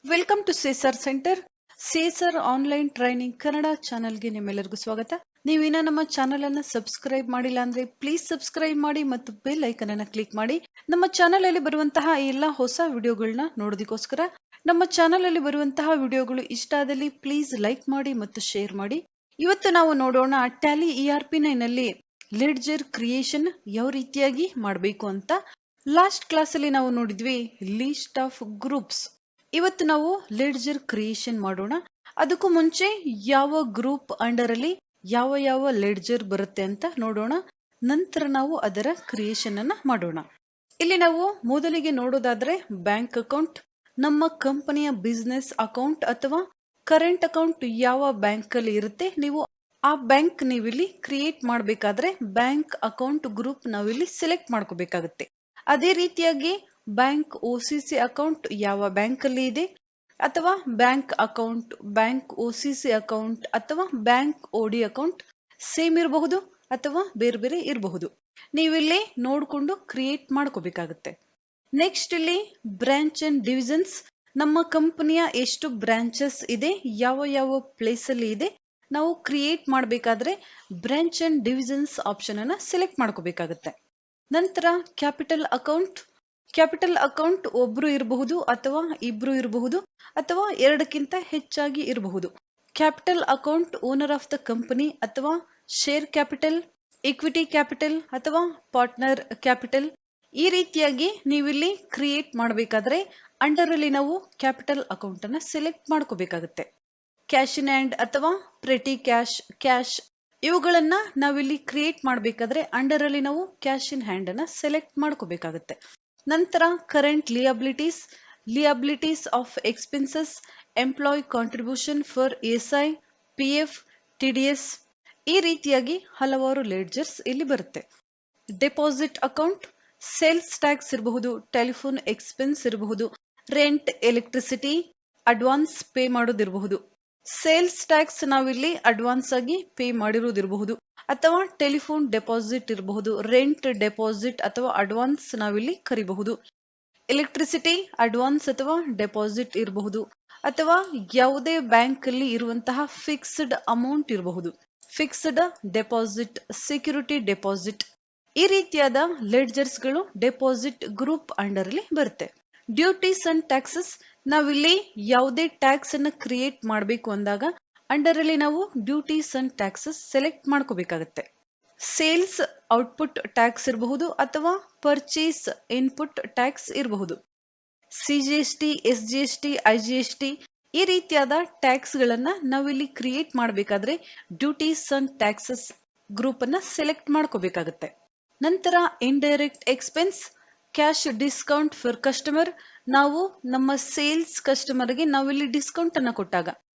Welcome to Sesar centre. Sesar online training Kannada ಚಾನೆಲ್ಗೆ ನಿಮ್ಮೆಲ್ಲರಿಗೂ ಸ್ವಾಗತ. ನೀವಿನ್ನ ನಮ್ಮ ಚಾನೆಲ್ ಅನ್ನ ಸಬ್ಸ್ಕ್ರೈಬ್ ಮಾಡಿಲ್ಲ ಅಂದ್ರೆ ಪ್ಲೀಸ್ ಸಬ್ಸ್ಕ್ರೈಬ್ ಮಾಡಿ ಮತ್ತು ಬೆಲ್ ಐಕನ್ ಅನ್ನ ಕ್ಲಿಕ್ ಮಾಡಿ. ನಮ್ಮ ಚಾನೆಲ್ ಅಲ್ಲಿ ಬರುವಂತಹ ಎಲ್ಲಾ ಹೊಸ ವಿಡಿಯೋಗಳನ್ನ ನೋಡೋದಕ್ಕೋಸ್ಕರ ನಮ್ಮ ಚಾನೆಲ್ ಅಲ್ಲಿ ಬರುವಂತಹ ವಿಡಿಯೋಗಳು ಇಷ್ಟ ಆದಲ್ಲಿ ಪ್ಲೀಸ್ ಲೈಕ್ ಮಾಡಿ ಮತ್ತು ಶೇರ್ ಮಾಡಿ. ಇವತ್ತು ನಾವು ನೋಡೋಣ ಟ್ಯಾಲಿ ERP9 ನಲ್ಲಿ ಲೆಡ್ಜರ್ ಕ್ರಿಯೇಷನ್ ಯಾವ ರೀತಿಯಾಗಿ ಮಾಡಬೇಕು ಅಂತ. ಲಾಸ್ಟ್ ಕ್ಲಾಸ್ ಅಲ್ಲಿ ನಾವು ನೋಡಿದ್ವಿ ಲಿಸ್ಟ್ ಆಫ್ ಗ್ರೂಪ್ಸ್. ಇವತ್ತು ನಾವು ಲೆಡ್ಜರ್ ಕ್ರಿಯೇಷನ್ ಮಾಡೋಣ. ಅದಕ್ಕೂ ಮುಂಚೆ ಯಾವ ಗ್ರೂಪ್ ಅಂಡರ್ ಅಲ್ಲಿ ಯಾವ ಯಾವ ಲೆಡ್ಜರ್ ಬರುತ್ತೆ ಅಂತ ನೋಡೋಣ. ನಂತರ ನಾವು ಅದರ ಕ್ರಿಯೇಷನ್ ಅನ್ನ ಮಾಡೋಣ. ಇಲ್ಲಿ ನಾವು ಮೊದಲಿಗೆ ನೋಡೋದಾದ್ರೆ ಬ್ಯಾಂಕ್ ಅಕೌಂಟ್. ನಮ್ಮ ಕಂಪನಿಯ ಬಿಸ್ನೆಸ್ ಅಕೌಂಟ್ ಅಥವಾ ಕರೆಂಟ್ ಅಕೌಂಟ್ ಯಾವ ಬ್ಯಾಂಕ್ ಅಲ್ಲಿ ಇರುತ್ತೆ, ನೀವು ಆ ಬ್ಯಾಂಕ್ ನೀವಿಲ್ಲಿ ಕ್ರಿಯೇಟ್ ಮಾಡಬೇಕಾದ್ರೆ ಬ್ಯಾಂಕ್ ಅಕೌಂಟ್ ಗ್ರೂಪ್ ನಾವಿಲ್ಲಿ ಸೆಲೆಕ್ಟ್ ಮಾಡ್ಕೋಬೇಕಾಗುತ್ತೆ. ಅದೇ ರೀತಿಯಾಗಿ ಬ್ಯಾಂಕ್ OCC ಅಕೌಂಟ್ ಯಾವ ಬ್ಯಾಂಕ್ ಅಲ್ಲಿ ಇದೆ, ಅಥವಾ bank account, bank OCC account ಅಥವಾ ಬ್ಯಾಂಕ್ OD ಅಕೌಂಟ್ ಸೇಮ್ ಇರಬಹುದು ಅಥವಾ ಬೇರೆ ಬೇರೆ ಇರಬಹುದು. ನೀವಿಲ್ಲಿ ನೋಡ್ಕೊಂಡು ಕ್ರಿಯೇಟ್ ಮಾಡ್ಕೋಬೇಕಾಗುತ್ತೆ. ನೆಕ್ಸ್ಟ್ ಇಲ್ಲಿ ಬ್ರಾಂಚ್ ಅಂಡ್ ಡಿವಿಷನ್ಸ್. ನಮ್ಮ ಕಂಪನಿಯ ಎಷ್ಟು ಬ್ರಾಂಚಸ್ ಇದೆ, ಯಾವ ಯಾವ ಪ್ಲೇಸ್ ಅಲ್ಲಿ ಇದೆ, ನಾವು ಕ್ರಿಯೇಟ್ ಮಾಡಬೇಕಾದ್ರೆ ಬ್ರಾಂಚ್ ಅಂಡ್ ಡಿವಿಷನ್ಸ್ ಆಪ್ಷನ್ ಅನ್ನ ಸೆಲೆಕ್ಟ್ ಮಾಡ್ಕೋಬೇಕಾಗುತ್ತೆ. ನಂತರ ಕ್ಯಾಪಿಟಲ್ ಅಕೌಂಟ್. ಕ್ಯಾಪಿಟಲ್ ಅಕೌಂಟ್ ಒಬ್ರು ಇರಬಹುದು ಅಥವಾ ಇಬ್ರು ಇರಬಹುದು ಅಥವಾ ಎರಡಕ್ಕಿಂತ ಹೆಚ್ಚಾಗಿ ಇರಬಹುದು. Capital account owner of the company ಅಥವಾ ಶೇರ್ ಕ್ಯಾಪಿಟಲ್, ಇಕ್ವಿಟಿ ಕ್ಯಾಪಿಟಲ್ ಅಥವಾ ಪಾರ್ಟ್ನರ್ ಕ್ಯಾಪಿಟಲ್. ಈ ರೀತಿಯಾಗಿ ನೀವಿಲ್ಲಿ ಕ್ರಿಯೇಟ್ ಮಾಡಬೇಕಾದ್ರೆ ಅಂಡರ್ ಅಲ್ಲಿ ನಾವು ಕ್ಯಾಪಿಟಲ್ ಅಕೌಂಟ್ ಅನ್ನ ಸೆಲೆಕ್ಟ್ ಮಾಡ್ಕೋಬೇಕಾಗುತ್ತೆ. ಕ್ಯಾಶ್ ಇನ್ ಹ್ಯಾಂಡ್ ಅಥವಾ ಪ್ರೆಟಿ ಕ್ಯಾಶ್, ಕ್ಯಾಶ್ ಇವುಗಳನ್ನ ನಾವಿಲ್ಲಿ ಕ್ರಿಯೇಟ್ ಮಾಡಬೇಕಾದ್ರೆ ಅಂಡರ್ ಅಲ್ಲಿ ನಾವು ಕ್ಯಾಶ್ ಇನ್ ಹ್ಯಾಂಡ್ ಅನ್ನ ಸೆಲೆಕ್ಟ್ ಮಾಡ್ಕೋಬೇಕಾಗುತ್ತೆ. ನಂತರ current liabilities, liabilities of expenses, employ contribution for SI, PF, TDS. ಈ ರೀತಿಯಾಗಿ ಹಲವಾರು ಲೆಡ್ಜರ್ಸ್ ಇಲ್ಲಿ ಬರುತ್ತೆ. ಡೆಪಾಸಿಟ್ ಅಕೌಂಟ್, ಸೇಲ್ಸ್ ಟ್ಯಾಕ್ಸ್ ಇರಬಹುದು, ಟೆಲಿಫೋನ್ ಎಕ್ಸ್ಪೆನ್ಸ್ ಇರಬಹುದು, ರೆಂಟ್, ಎಲೆಕ್ಟ್ರಿಸಿಟಿ, ಅಡ್ವಾನ್ಸ್ ಪೇ ಮಾಡೋದಿರಬಹುದು. ಸೇಲ್ಸ್ ಟ್ಯಾಕ್ಸ್ ನಾವಿಲ್ಲಿ ಅಡ್ವಾನ್ಸ್ ಆಗಿ ಪೇ ಮಾಡಿರೋದಿರಬಹುದು ಅಥವಾ ಟೆಲಿಫೋನ್ ಡೆಪಾಸಿಟ್ ಇರಬಹುದು, ರೆಂಟ್ ಡೆಪಾಸಿಟ್ ಅಥವಾ ಅಡ್ವಾನ್ಸ್ ನಾವಿಲ್ಲಿ ಕರಿಬಹುದು. ಎಲೆಕ್ಟ್ರಿಸಿಟಿ ಅಡ್ವಾನ್ಸ್ ಅಥವಾ ಡೆಪಾಸಿಟ್ ಇರಬಹುದು ಅಥವಾ ಯಾವುದೇ ಬ್ಯಾಂಕ್ ಅಲ್ಲಿ ಇರುವಂತಹ ಫಿಕ್ಸ್ಡ್ ಅಮೌಂಟ್ ಇರಬಹುದು, ಫಿಕ್ಸ್ಡ್ ಡೆಪಾಸಿಟ್, ಸೆಕ್ಯೂರಿಟಿ ಡೆಪಾಸಿಟ್. ಈ ರೀತಿಯಾದ ಲೆಡ್ಜರ್ಸ್ ಗಳು ಡೆಪಾಸಿಟ್ ಗ್ರೂಪ್ ಅಂಡರ್ ಅಲ್ಲಿ ಬರುತ್ತೆ. Duties and taxes. ನಾವಿಲ್ಲಿ ಯಾವುದೇ ಟ್ಯಾಕ್ಸ್ ಅನ್ನ ಕ್ರಿಯೇಟ್ ಮಾಡಬೇಕು ಅಂದಾಗ ಅಂಡರ್ ಅಲ್ಲಿ ನಾವು ಡ್ಯೂಟೀಸ್ ಅಂಡ್ ಟ್ಯಾಕ್ಸಸ್ ಸೆಲೆಕ್ಟ್ ಮಾಡ್ಕೋಬೇಕಾಗುತ್ತೆ. ಸೇಲ್ಸ್ ಔಟ್ಪುಟ್ ಟ್ಯಾಕ್ಸ್ ಇರಬಹುದು ಅಥವಾ ಪರ್ಚೇಸ್ ಇನ್ಪುಟ್ ಟ್ಯಾಕ್ಸ್ ಇರಬಹುದು. CGST, SGST, IGST ಈ ರೀತಿಯಾದ ಟ್ಯಾಕ್ಸ್ ಗಳನ್ನ ನಾವಿಲ್ಲಿ ಕ್ರಿಯೇಟ್ ಮಾಡಬೇಕಾದ್ರೆ ಡ್ಯೂಟೀಸ್ ಅಂಡ್ ಟ್ಯಾಕ್ಸಸ್ ಗ್ರೂಪ್ ಅನ್ನ ಸೆಲೆಕ್ಟ್ ಮಾಡ್ಕೋಬೇಕಾಗುತ್ತೆ. ನಂತರ indirect expense, cash discount for customer. ನಾವು ನಮ್ಮ ಸೇಲ್ಸ್ ಕಸ್ಟಮರ್ಗೆ ನಾವಿಲ್ಲಿ ಡಿಸ್ಕೌಂಟ್ ಅನ್ನ ಕೊಟ್ಟಾಗ,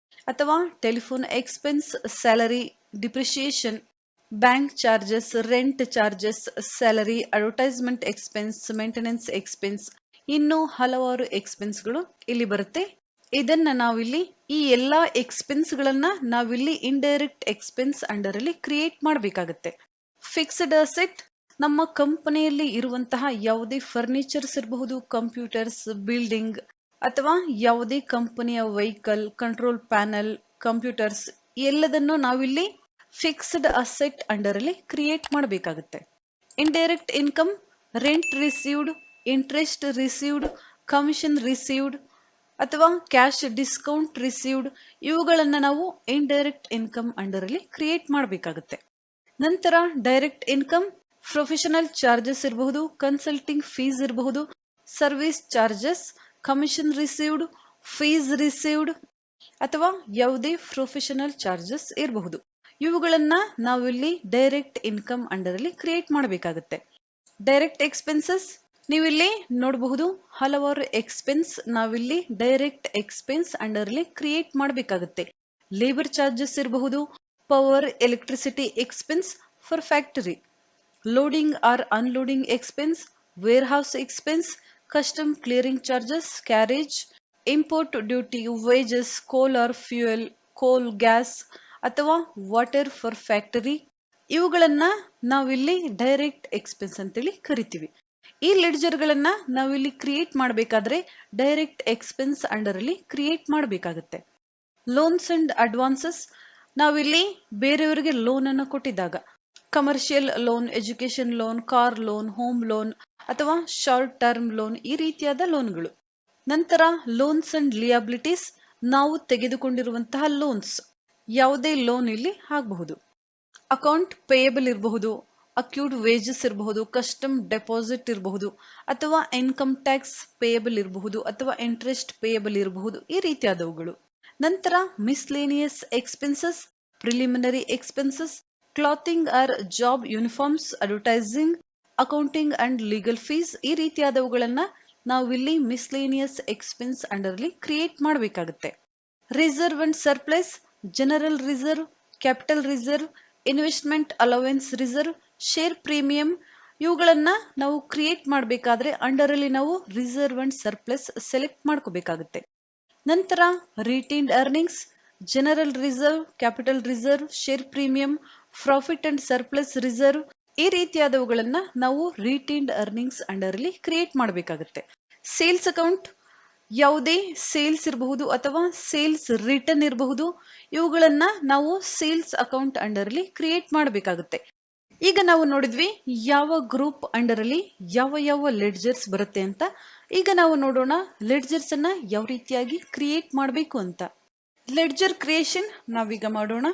ಅಥವಾ telephone expense, salary, depreciation, bank charges, rent charges, salary, advertisement expense, maintenance expense, ಇನ್ನು ಹಲವಾರು ಎಕ್ಸ್ಪೆನ್ಸ್ ಗಳು ಇಲ್ಲಿ ಬರುತ್ತೆ. ಇದನ್ನ ನಾವಿಲ್ಲಿ ಈ ಎಲ್ಲಾ ಎಕ್ಸ್ಪೆನ್ಸ್ ಗಳನ್ನ ನಾವಿಲ್ಲಿ ಇಂಡೈರೆಕ್ಟ್ ಎಕ್ಸ್ಪೆನ್ಸ್ ಅಂಡರ್ ಅಲ್ಲಿ ಕ್ರಿಯೇಟ್ ಮಾಡಬೇಕಾಗುತ್ತೆ. ಫಿಕ್ಸ್ಡ್ ಅಸೆಟ್, ನಮ್ಮ ಕಂಪನಿಯಲ್ಲಿ ಇರುವಂತಹ ಯಾವುದೇ ಫರ್ನಿಚರ್ಸ್ ಇರಬಹುದು, ಕಂಪ್ಯೂಟರ್ಸ್, ಬಿಲ್ಡಿಂಗ್ ಅಥವಾ ಯಾವುದೇ ಕಂಪನಿಯ ವೆಹಿಕಲ್, ಕಂಟ್ರೋಲ್ ಪ್ಯಾನಲ್, ಕಂಪ್ಯೂಟರ್ಸ್ ಎಲ್ಲದನ್ನು ನಾವಿಲ್ಲಿ ಫಿಕ್ಸ್ಡ್ ಅಸೆಟ್ ಅಂಡರ್ ಅಲ್ಲಿ ಕ್ರಿಯೇಟ್ ಮಾಡಬೇಕಾಗುತ್ತೆ. Indirect income, rent received, interest received, commission received ಅಥವಾ ಕ್ಯಾಶ್ ಡಿಸ್ಕೌಂಟ್ ರಿಸೀವ್ಡ್, ಇವುಗಳನ್ನ ನಾವು ಇಂಡೈರೆಕ್ಟ್ ಇನ್ಕಮ್ ಅಂಡರ್ ಅಲ್ಲಿ ಕ್ರಿಯೇಟ್ ಮಾಡಬೇಕಾಗುತ್ತೆ. ನಂತರ ಡೈರೆಕ್ಟ್ ಇನ್ಕಮ್, ಪ್ರೊಫೆಷನಲ್ ಚಾರ್ಜಸ್ ಇರಬಹುದು, ಕನ್ಸಲ್ಟಿಂಗ್ ಫೀಸ್ ಇರಬಹುದು, service charges, commission received, fees received ಅಥವಾ ಯಾವುದೇ ಪ್ರೊಫೆಷನಲ್ ಚಾರ್ಜಸ್ ಇರಬಹುದು. ಇವುಗಳನ್ನ ನಾವಿಲ್ಲಿ ಡೈರೆಕ್ಟ್ ಇನ್ಕಮ್ ಅಂಡರ್ ಅಲ್ಲಿ ಕ್ರಿಯೇಟ್ ಮಾಡಬೇಕಾಗುತ್ತೆ. ಡೈರೆಕ್ಟ್ ಎಕ್ಸ್ಪೆನ್ಸಸ್, ನೀವಿಲ್ಲಿ ನೋಡಬಹುದು ಹಲವಾರು ಎಕ್ಸ್ಪೆನ್ಸ್ ನಾವಿಲ್ಲಿ ಡೈರೆಕ್ಟ್ ಎಕ್ಸ್ಪೆನ್ಸ್ ಅಂಡರ್ ಅಲ್ಲಿ ಕ್ರಿಯೇಟ್ ಮಾಡಬೇಕಾಗುತ್ತೆ. ಲೇಬರ್ ಚಾರ್ಜಸ್ ಇರಬಹುದು, power electricity expense for factory, loading or unloading expense, warehouse expense, custom clearing charges, carriage, import duty, wages, coal or fuel, coal, gas ಅಥವಾ water for factory. ಇವುಗಳನ್ನ ನಾವಿಲ್ಲಿ direct expense ಅಂತೇಳಿ ಕರಿತೀವಿ. ಈ ledger ಗಳನ್ನ ನಾವಿಲ್ಲಿ create ಮಾಡಬೇಕಾದ್ರೆ ಡೈರೆಕ್ಟ್ ಎಕ್ಸ್ಪೆನ್ಸ್ ಅಂಡರ್ ಅಲ್ಲಿ ಕ್ರಿಯೇಟ್ ಮಾಡಬೇಕಾಗುತ್ತೆ. ಲೋನ್ಸ್ ಅಂಡ್ ಅಡ್ವಾನ್ಸಸ್, ನಾವಿಲ್ಲಿ ಬೇರೆಯವರಿಗೆ ಲೋನ್ ಅನ್ನು ಕೊಟ್ಟಿದ್ದಾಗ commercial loan, education loan, car loan, home loan ಅಥವಾ ಶಾರ್ಟ್ ಟರ್ಮ್ ಲೋನ್, ಈ ರೀತಿಯಾದ ಲೋನ್ಗಳು. ನಂತರ ಲೋನ್ಸ್ ಅಂಡ್ ಲಿಯಾಬಿಲಿಟೀಸ್, ನಾವು ತೆಗೆದುಕೊಂಡಿರುವಂತಹ ಲೋನ್ಸ್, ಯಾವುದೇ ಲೋನ್ ಇಲ್ಲಿ ಆಗಬಹುದು. ಅಕೌಂಟ್ ಪೇಯಬಲ್ ಇರಬಹುದು, ಅಕ್ಯೂಡ್ ವೇಜಸ್ ಇರಬಹುದು, ಕಸ್ಟಮ್ ಡೆಪಾಸಿಟ್ ಇರಬಹುದು, ಅಥವಾ ಇನ್ಕಮ್ ಟ್ಯಾಕ್ಸ್ ಪೇಯಬಲ್ ಇರಬಹುದು, ಅಥವಾ ಇಂಟ್ರೆಸ್ಟ್ ಪೇಯಬಲ್ ಇರಬಹುದು, ಈ ರೀತಿಯಾದವುಗಳು. ನಂತರ miscellaneous expenses, preliminary expenses, clothing or job uniforms, advertising, accounting and legal fees, ಈ ರೀತಿಯಾದವುಗಳನ್ನ ನಾವಿಲ್ಲಿ ಮಿಸ್ಲೇನಿಯಸ್ ಎಕ್ಸ್ಪೆನ್ಸ್ ಅಂಡರ್ ಅಲ್ಲಿ ಕ್ರಿಯೇಟ್ ಮಾಡಬೇಕಾಗುತ್ತೆ. Reserve and surplus, general reserve, capital reserve, investment allowance reserve, share premium, ಇವುಗಳನ್ನ ನಾವು ಕ್ರಿಯೇಟ್ ಮಾಡಬೇಕಾದ್ರೆ ಅಂಡರ್ ಅಲ್ಲಿ ನಾವು ರಿಸರ್ವ್ ಅಂಡ್ ಸರ್ಪ್ಲಸ್ ಸೆಲೆಕ್ಟ್ ಮಾಡ್ಕೋಬೇಕಾಗುತ್ತೆ. ನಂತರ retained earnings, general reserve, capital reserve, share premium, profit and surplus reserve, ಈ ರೀತಿಯಾದವುಗಳನ್ನ ನಾವು ರಿಟೈನ್ಡ್ ಅರ್ನಿಂಗ್ಸ್ ಅಂಡರ್ ಅಲ್ಲಿ ಕ್ರಿಯೇಟ್ ಮಾಡಬೇಕಾಗುತ್ತೆ. ಸೇಲ್ಸ್ ಅಕೌಂಟ್, ಯಾವುದೇ ಸೇಲ್ಸ್ ಇರಬಹುದು ಅಥವಾ ಸೇಲ್ಸ್ ರಿಟರ್ನ್ ಇರಬಹುದು, ಇವುಗಳನ್ನ ನಾವು ಸೇಲ್ಸ್ ಅಕೌಂಟ್ ಅಂಡರ್ ಅಲ್ಲಿ ಕ್ರಿಯೇಟ್ ಮಾಡಬೇಕಾಗುತ್ತೆ. ಈಗ ನಾವು ನೋಡಿದ್ವಿ ಯಾವ ಗ್ರೂಪ್ ಅಂಡರ್ ಅಲ್ಲಿ ಯಾವ ಯಾವ ಲೆಡ್ಜರ್ಸ್ ಬರುತ್ತೆ ಅಂತ. ಈಗ ನಾವು ನೋಡೋಣ ಲೆಡ್ಜರ್ಸ್ ಅನ್ನ ಯಾವ ರೀತಿಯಾಗಿ ಕ್ರಿಯೇಟ್ ಮಾಡಬೇಕು ಅಂತ. ಲೆಡ್ಜರ್ ಕ್ರಿಯೇಷನ್ ನಾವೀಗ ಮಾಡೋಣ.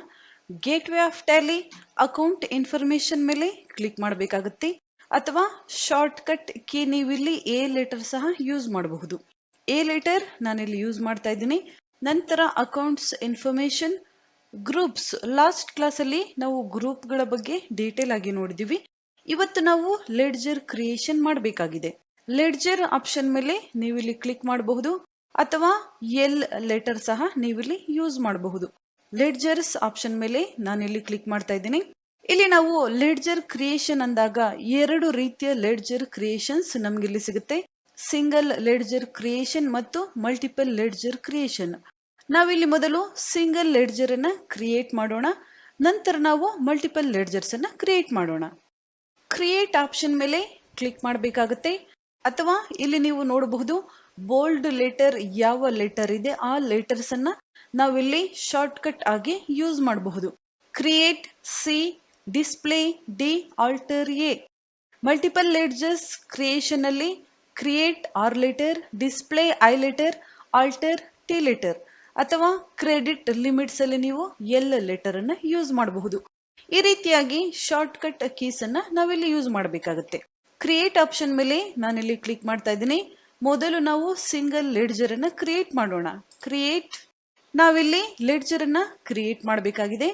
Gateway of Tally account information ಮೇಲೆ ಕ್ಲಿಕ್ ಮಾಡಬೇಕಾಗುತ್ತೆ, ಅಥವಾ ಶಾರ್ಟ್ ಕಟ್ ಕೀ ನೀವಿಲ್ಲಿ ಎ ಲೆಟರ್ ಸಹ ಯೂಸ್ ಮಾಡಬಹುದು. ಎ ಲೆಟರ್ ನಾನಿಲ್ಲಿ ಯೂಸ್ ಮಾಡ್ತಾ ಇದ್ದೀನಿ. ನಂತರ accounts information, groups, last class ಅಲ್ಲಿ ನಾವು ಗ್ರೂಪ್ಗಳ ಬಗ್ಗೆ ಡೀಟೇಲ್ ಆಗಿ ನೋಡಿದೀವಿ. ಇವತ್ತು ನಾವು ಲೆಡ್ಜರ್ ಕ್ರಿಯೇಷನ್ ಮಾಡಬೇಕಾಗಿದೆ. ಲೆಡ್ಜರ್ ಆಪ್ಷನ್ ಮೇಲೆ ನೀವಿಲ್ಲಿ ಕ್ಲಿಕ್ ಮಾಡಬಹುದು, ಅಥವಾ ಎಲ್ ಲೆಟರ್ ಸಹ ನೀವಿಲ್ಲಿ ಯೂಸ್ ಮಾಡಬಹುದು. ಲೆಡ್ಜರ್ಸ್ ಆಪ್ಷನ್ ಮೇಲೆ ನಾನಿಲ್ಲಿ ಕ್ಲಿಕ್ ಮಾಡ್ತಾ ಇದ್ದೀನಿ. ಇಲ್ಲಿ ನಾವು ಲೆಡ್ಜರ್ ಕ್ರಿಯೇಷನ್ ಅಂದಾಗ ಎರಡು ರೀತಿಯ ಲೆಡ್ಜರ್ ಕ್ರಿಯೇಷನ್ಸ್ ನಮ್ಗೆ ಸಿಗುತ್ತೆ. ಸಿಂಗಲ್ ಲೆಡ್ಜರ್ ಕ್ರಿಯೇಷನ್ ಮತ್ತು ಮಲ್ಟಿಪಲ್ ಲೆಡ್ಜರ್ ಕ್ರಿಯೇಷನ್. ನಾವಿಲ್ಲಿ ಮೊದಲು ಸಿಂಗಲ್ ಲೆಡ್ಜರ್ ಅನ್ನ ಕ್ರಿಯೇಟ್ ಮಾಡೋಣ, ನಂತರ ನಾವು ಮಲ್ಟಿಪಲ್ ಲೆಡ್ಜರ್ಸ್ ಅನ್ನ ಕ್ರಿಯೇಟ್ ಮಾಡೋಣ. ಕ್ರಿಯೇಟ್ ಆಪ್ಷನ್ ಮೇಲೆ ಕ್ಲಿಕ್ ಮಾಡಬೇಕಾಗುತ್ತೆ, ಅಥವಾ ಇಲ್ಲಿ ನೀವು ನೋಡಬಹುದು ಬೋಲ್ಡ್ ಲೆಟರ್ ಯಾವ ಲೆಟರ್ ಇದೆ ಆ ಲೆಟರ್ಸ್ ಅನ್ನ ನಾವಿಲ್ಲಿ ಶಾರ್ಟ್ ಕಟ್ ಆಗಿ ಯೂಸ್ ಮಾಡಬಹುದು. Create, C, display, D, alter, A. Multiple ledgers creation ಅಲ್ಲಿ create R letter, display I letter, alter T letter, ಅಥವಾ ಕ್ರೆಡಿಟ್ ಲಿಮಿಟ್ಸ್ ಅಲ್ಲಿ ನೀವು ಎಲ್ ಲೆಟರ್ ಅನ್ನ ಯೂಸ್ ಮಾಡಬಹುದು. ಈ ರೀತಿಯಾಗಿ ಶಾರ್ಟ್ ಕಟ್ ಕೀಸ್ ಅನ್ನ ನಾವಿಲ್ಲಿ ಯೂಸ್ ಮಾಡಬೇಕಾಗುತ್ತೆ. ಕ್ರಿಯೇಟ್ ಆಪ್ಷನ್ ಮೇಲೆ ನಾನಿಲ್ಲಿ ಕ್ಲಿಕ್ ಮಾಡ್ತಾ ಇದ್ದೀನಿ. ಮೊದಲು ನಾವು ಸಿಂಗಲ್ ಲೆಡ್ಜರ್ ಅನ್ನ ಕ್ರಿಯೇಟ್ ಮಾಡೋಣ. ಕ್ರಿಯೇಟ್, ನಾವಿಲ್ಲಿ ಲೆಡ್ಜರ್ ಅನ್ನ ಕ್ರಿಯೇಟ್ ಮಾಡಬೇಕಾಗಿದೆ.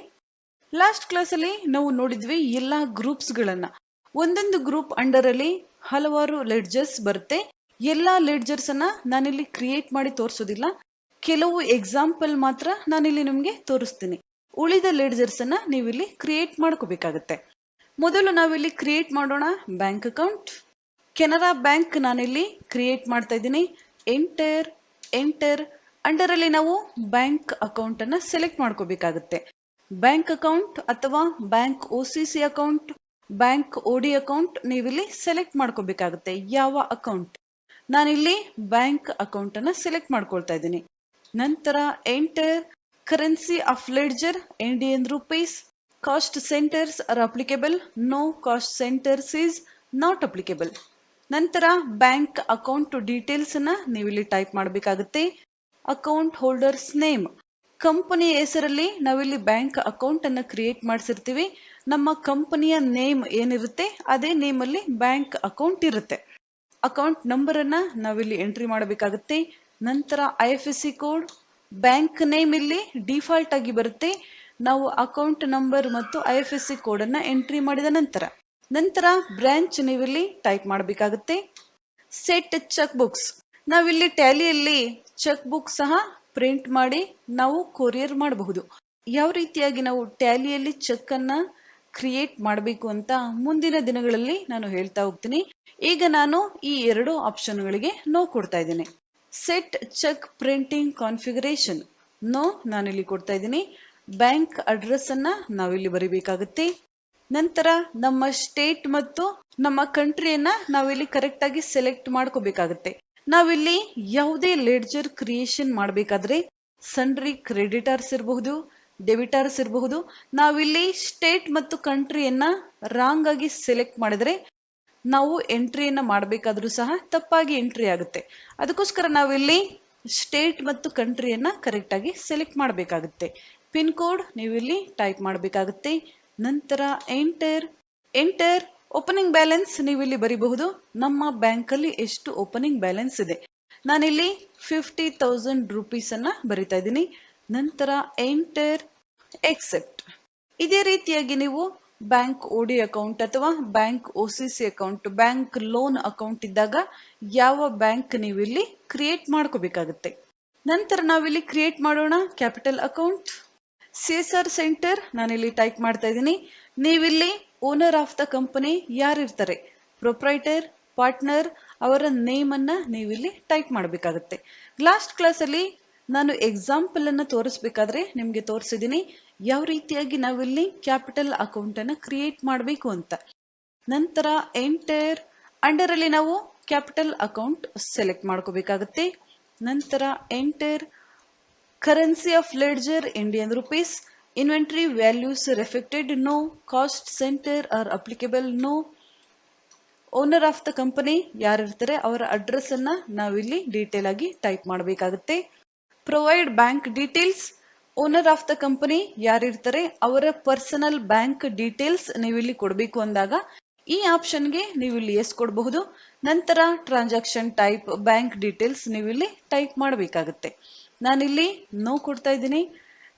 ಲಾಸ್ಟ್ ಕ್ಲಾಸ್ ಅಲ್ಲಿ ನಾವು ನೋಡಿದ್ವಿ ಎಲ್ಲಾ ಗ್ರೂಪ್ಸ್ ಗಳನ್ನ. ಒಂದೊಂದು ಗ್ರೂಪ್ ಅಂಡರ್ ಅಲ್ಲಿ ಹಲವಾರು ಲೆಡ್ಜರ್ಸ್ ಬರುತ್ತೆ. ಎಲ್ಲಾ ಲೆಡ್ಜರ್ಸ್ ಅನ್ನ ನಾನಿಲ್ಲಿ ಕ್ರಿಯೇಟ್ ಮಾಡಿ ತೋರಿಸೋದಿಲ್ಲ, ಕೆಲವು ಎಕ್ಸಾಂಪಲ್ ಮಾತ್ರ ನಾನಿಲ್ಲಿ ನಿಮ್ಗೆ ತೋರಿಸ್ತೀನಿ. ಉಳಿದ ಲೆಡ್ಜರ್ಸ್ ಅನ್ನ ನೀವಿಲ್ಲಿ ಕ್ರಿಯೇಟ್ ಮಾಡ್ಕೋಬೇಕಾಗತ್ತೆ. ಮೊದಲು ನಾವಿಲ್ಲಿ ಕ್ರಿಯೇಟ್ ಮಾಡೋಣ ಬ್ಯಾಂಕ್ ಅಕೌಂಟ್. ಕೆನರಾ ಬ್ಯಾಂಕ್ ನಾನಿಲ್ಲಿ ಕ್ರಿಯೇಟ್ ಮಾಡ್ತಾ ಇದ್ದೀನಿ. Enter, enter. ಅಂಡರ್ ಅಲ್ಲಿ ನಾವು ಬ್ಯಾಂಕ್ ಅಕೌಂಟ್ ಅನ್ನ ಸೆಲೆಕ್ಟ್ ಮಾಡ್ಕೋಬೇಕಾಗುತ್ತೆ. ಬ್ಯಾಂಕ್ ಅಕೌಂಟ್ ಅಥವಾ bank OCC account, bank OD account ನೀವಿಲ್ಲಿ ಸೆಲೆಕ್ಟ್ ಮಾಡ್ಕೋಬೇಕಾಗುತ್ತೆ. ಯಾವ ಅಕೌಂಟ್? ನಾನಿಲ್ಲಿ ಬ್ಯಾಂಕ್ ಅಕೌಂಟ್ ಅನ್ನ ಸೆಲೆಕ್ಟ್ ಮಾಡ್ಕೊಳ್ತಾ ಇದ್ದೀನಿ. ನಂತರ enter. Currency of ledger Indian rupees. Cost centres are applicable, no cost centres is not applicable. ನಂತರ ಬ್ಯಾಂಕ್ ಅಕೌಂಟ್ ಡೀಟೇಲ್ಸ್ ಅನ್ನ ನೀವಿಲ್ಲಿ ಟೈಪ್ ಮಾಡಬೇಕಾಗುತ್ತೆ. ಅಕೌಂಟ್ ಹೋಲ್ಡರ್ಸ್ ನೇಮ್, ಕಂಪನಿಯ ಹೆಸರಲ್ಲಿ ನಾವಿಲ್ಲಿ ಬ್ಯಾಂಕ್ ಅಕೌಂಟ್ ಅನ್ನ ಕ್ರಿಯೇಟ್ ಮಾಡಿಸಿರ್ತೀವಿ. ನಮ್ಮ ಕಂಪನಿಯ ನೇಮ್ ಏನಿರುತ್ತೆ ಅದೇ ನೇಮ್ ಅಲ್ಲಿ ಬ್ಯಾಂಕ್ ಅಕೌಂಟ್ ಇರುತ್ತೆ. ಅಕೌಂಟ್ ನಂಬರ್ ಅನ್ನ ನಾವಿಲ್ಲಿ ಎಂಟ್ರಿ ಮಾಡಬೇಕಾಗುತ್ತೆ. ನಂತರ IFSC ಕೋಡ್, ಬ್ಯಾಂಕ್ ನೇಮ್ ಇಲ್ಲಿ ಡಿಫಾಲ್ಟ್ ಆಗಿ ಬರುತ್ತೆ. ನಾವು ಅಕೌಂಟ್ ನಂಬರ್ ಮತ್ತು IFSC ಕೋಡ್ ಅನ್ನ ಎಂಟ್ರಿ ಮಾಡಿದ ನಂತರ ಬ್ರಾಂಚ್ ನೀವಿಲ್ಲಿ ಟೈಪ್ ಮಾಡಬೇಕಾಗುತ್ತೆ. ಸೆಟ್ ಚೆಕ್ ಬುಕ್ಸ್, ನಾವಿಲ್ಲಿ ಟ್ಯಾಲಿಯಲ್ಲಿ ಚೆಕ್ ಬುಕ್ ಸಹ ಪ್ರಿಂಟ್ ಮಾಡಿ ನಾವು ಕೊರಿಯರ್ ಮಾಡಬಹುದು. ಯಾವ ರೀತಿಯಾಗಿ ನಾವು ಟ್ಯಾಲಿಯಲ್ಲಿ ಚೆಕ್ ಅನ್ನ ಕ್ರಿಯೇಟ್ ಮಾಡಬೇಕು ಅಂತ ಮುಂದಿನ ದಿನಗಳಲ್ಲಿ ನಾನು ಹೇಳ್ತಾ ಹೋಗ್ತೀನಿ. ಈಗ ನಾನು ಈ ಎರಡು ಆಪ್ಷನ್ಗಳಿಗೆ ನೋ ಕೊಡ್ತಾ ಇದ್ದೀನಿ. Set cheque printing configuration, no ನಾನಿಲ್ಲಿ ಕೊಡ್ತಾ ಇದ್ದೀನಿ. ಬ್ಯಾಂಕ್ ಅಡ್ರೆಸ್ ಅನ್ನ ನಾವಿಲ್ಲಿ ಬರಿಬೇಕಾಗುತ್ತೆ. ನಂತರ ನಮ್ಮ ಸ್ಟೇಟ್ ಮತ್ತು ನಮ್ಮ ಕಂಟ್ರಿಯನ್ನ ನಾವಿಲ್ಲಿ ಕರೆಕ್ಟ್ ಆಗಿ ಸೆಲೆಕ್ಟ್ ಮಾಡ್ಕೋಬೇಕಾಗುತ್ತೆ. ನಾವಿಲ್ಲಿ ಯಾವುದೇ ಲೆಡ್ಜರ್ ಕ್ರಿಯೇಷನ್ ಮಾಡಬೇಕಾದ್ರೆ ಸನ್ರಿ ಕ್ರೆಡಿಟರ್ಸ್ ಇರಬಹುದು, ಡೆಬಿಟರ್ಸ್ ಇರಬಹುದು. ನಾವಿಲ್ಲಿ ಸ್ಟೇಟ್ ಮತ್ತು ಕಂಟ್ರಿಯನ್ನ ರಾಂಗ್ ಆಗಿ ಸೆಲೆಕ್ಟ್ ಮಾಡಿದ್ರೆ ನಾವು ಎಂಟ್ರಿಯನ್ನ ಮಾಡಬೇಕಾದ್ರೂ ಸಹ ತಪ್ಪಾಗಿ ಎಂಟ್ರಿ ಆಗುತ್ತೆ. ಅದಕ್ಕೋಸ್ಕರ ನಾವಿಲ್ಲಿ ಸ್ಟೇಟ್ ಮತ್ತು ಕಂಟ್ರಿಯನ್ನ ಕರೆಕ್ಟ್ ಆಗಿ ಸೆಲೆಕ್ಟ್ ಮಾಡಬೇಕಾಗುತ್ತೆ. ಪಿನ್ ಕೋಡ್ ನೀವು ಇಲ್ಲಿ ಟೈಪ್ ಮಾಡಬೇಕಾಗುತ್ತೆ. ನಂತರ ಎಂಟರ್ ಓಪನಿಂಗ್ ಬ್ಯಾಲೆನ್ಸ್ ನೀವು ಇಲ್ಲಿ ಬರೀಬಹುದು. ನಮ್ಮ ಬ್ಯಾಂಕ್ ಅಲ್ಲಿ ಎಷ್ಟು ಓಪನಿಂಗ್ ಬ್ಯಾಲೆನ್ಸ್ ಇದೆ. ನಾನಿಲ್ಲಿ 50,000 ರೂಪೀಸ್ ಅನ್ನ ಬರಿತಾ ಇದ್ದೀನಿ. ನಂತರ ಎಂಟರ್ ಎಕ್ಸೆಪ್ಟ್. ಇದೇ ರೀತಿಯಾಗಿ ನೀವು ಬ್ಯಾಂಕ್ ಓಡಿ ಅಕೌಂಟ್ ಅಥವಾ bank OCC account, bank loan account ಇದ್ದಾಗ ಯಾವ ಬ್ಯಾಂಕ್ ನೀವು ಇಲ್ಲಿ ಕ್ರಿಯೇಟ್ ಮಾಡ್ಕೋಬೇಕಾಗುತ್ತೆ. ನಂತರ ನಾವಿಲ್ಲಿ ಕ್ರಿಯೇಟ್ ಮಾಡೋಣ ಕ್ಯಾಪಿಟಲ್ ಅಕೌಂಟ್. CSR ಸೆಂಟರ್ ನಾನಿಲ್ಲಿ ಟೈಪ್ ಮಾಡ್ತಾ ಇದ್ದೀನಿ. ನೀವಿಲ್ಲಿ ಓನರ್ ಆಫ್ ದ ಕಂಪನಿ ಯಾರಿರ್ತಾರೆ, ಪ್ರೊಪ್ರೈಟರ್, ಪಾರ್ಟ್ನರ್, ಅವರ ನೇಮ್ ಅನ್ನ ನೀವಿಲ್ಲಿ ಟೈಪ್ ಮಾಡಬೇಕಾಗುತ್ತೆ. ಲಾಸ್ಟ್ ಕ್ಲಾಸ್ ಅಲ್ಲಿ ನಾನು ಎಕ್ಸಾಂಪಲ್ ಅನ್ನ ತೋರಿಸ್ಬೇಕಾದ್ರೆ ನಿಮ್ಗೆ ತೋರಿಸಿದ್ದೀನಿ ಯಾವ ರೀತಿಯಾಗಿ ನಾವಿಲ್ಲಿ ಕ್ಯಾಪಿಟಲ್ ಅಕೌಂಟ್ ಅನ್ನ ಕ್ರಿಯೇಟ್ ಮಾಡಬೇಕು ಅಂತ. ನಂತರ ಎಂಟರ್ ಅಂಡರ್ ಅಲ್ಲಿ ನಾವು ಕ್ಯಾಪಿಟಲ್ ಅಕೌಂಟ್ ಸೆಲೆಕ್ಟ್ ಮಾಡ್ಕೋಬೇಕಾಗುತ್ತೆ. ನಂತರ enter currency of ledger Indian rupees, inventory values reflected no, cost centre are applicable no, owner of the company ಯಾರಿರ್ತಾರೆ ಅವರ ಅಡ್ರೆಸ್ ಅನ್ನ ನಾವಿಲ್ಲಿ ಡೀಟೇಲ್ ಆಗಿ ಟೈಪ್ ಮಾಡಬೇಕಾಗುತ್ತೆ. Provide bank details, owner of the company ಯಾರಿರ್ತಾರೆ ಅವರ ಪರ್ಸನಲ್ ಬ್ಯಾಂಕ್ ಡೀಟೇಲ್ಸ್ ನೀವಿಲ್ಲಿ ಕೊಡಬೇಕು ಅಂದಾಗ ಈ ಆಪ್ಷನ್ಗೆ ನೀವಿಲ್ಲಿ ಎಸ್ ಕೊಡಬಹುದು. ನಂತರ ಟ್ರಾನ್ಸಾಕ್ಷನ್ ಟೈಪ್ ಬ್ಯಾಂಕ್ ಡೀಟೇಲ್ಸ್ ನೀವಿಲ್ಲಿ ಟೈಪ್ ಮಾಡಬೇಕಾಗುತ್ತೆ. ನಾನಿಲ್ಲಿ ನೋ ಕೊಡ್ತಾ ಇದ್ದೀನಿ.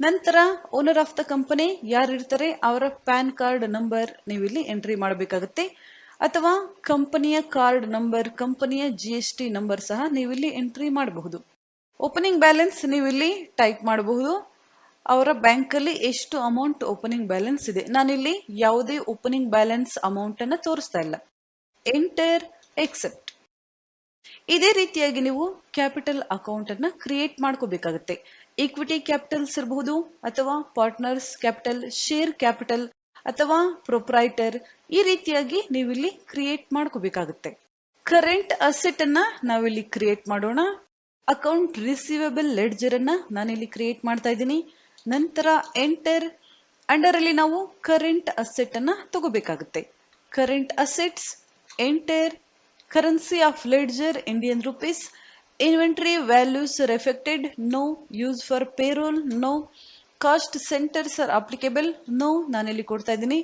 ನಂತರ ಓನರ್ ಆಫ್ ದ ಕಂಪನಿ ಯಾರಿರ್ತಾರೆ ಅವರ ಪ್ಯಾನ್ ಕಾರ್ಡ್ ನಂಬರ್ ನೀವಿಲ್ಲಿ ಎಂಟ್ರಿ ಮಾಡಬೇಕಾಗುತ್ತೆ. ಅಥವಾ ಕಂಪನಿಯ ಕಾರ್ಡ್ ನಂಬರ್, ಕಂಪನಿಯ GST ನಂಬರ್ ಸಹ ನೀವಿಲ್ಲಿ ಎಂಟ್ರಿ ಮಾಡಬಹುದು. ಓಪನಿಂಗ್ ಬ್ಯಾಲೆನ್ಸ್ ನೀವಿಲ್ಲಿ ಟೈಪ್ ಮಾಡಬಹುದು. ಅವರ ಬ್ಯಾಂಕ್ ಅಲ್ಲಿ ಎಷ್ಟು ಅಮೌಂಟ್ ಓಪನಿಂಗ್ ಬ್ಯಾಲೆನ್ಸ್ ಇದೆ. ನಾನಿಲ್ಲಿ ಯಾವುದೇ ಓಪನಿಂಗ್ ಬ್ಯಾಲೆನ್ಸ್ ಅಮೌಂಟ್ ಅನ್ನ ತೋರಿಸ್ತಾ ಇಲ್ಲ. Enter accept. ಇದೇ ರೀತಿಯಾಗಿ ನೀವು ಕ್ಯಾಪಿಟಲ್ ಅಕೌಂಟ್ ಅನ್ನ ಕ್ರಿಯೇಟ್ ಮಾಡ್ಕೋಬೇಕಾಗುತ್ತೆ. ಈಕ್ವಿಟಿ ಕ್ಯಾಪಿಟಲ್ಸ್ ಇರಬಹುದು ಅಥವಾ ಪಾರ್ಟ್ನರ್ಸ್ ಕ್ಯಾಪಿಟಲ್, ಶೇರ್ ಕ್ಯಾಪಿಟಲ್ ಅಥವಾ ಪ್ರೊಪ್ರೈಟರ್, ಈ ರೀತಿಯಾಗಿ ನೀವಿಲ್ಲಿ ಕ್ರಿಯೇಟ್ ಮಾಡ್ಕೋಬೇಕಾಗುತ್ತೆ. ಕರೆಂಟ್ ಅಸೆಟ್ ಅನ್ನ ನಾವಿಲ್ಲಿ ಕ್ರಿಯೇಟ್ ಮಾಡೋಣ. ಅಕೌಂಟ್ ರಿಸೀವಬಲ್ ಲೆಡ್ಜರ್ ಅನ್ನ ನಾನಿಲ್ಲಿ ಕ್ರಿಯೇಟ್ ಮಾಡ್ತಾ ಇದ್ದೀನಿ. ನಂತರ ಎಂಟರ್ ಅಂಡರ್ ಅಲ್ಲಿ ನಾವು ಕರೆಂಟ್ ಅಸೆಟ್ ಅನ್ನ ತಗೋಬೇಕಾಗುತ್ತೆ. Current assets, enter currency of ledger Indian rupees, inventory values reflected no, use for payroll no, cost centres are applicable no, ನಾನಿಲ್ಲಿ ಕೊಡ್ತಾ ಇದ್ದೀನಿ.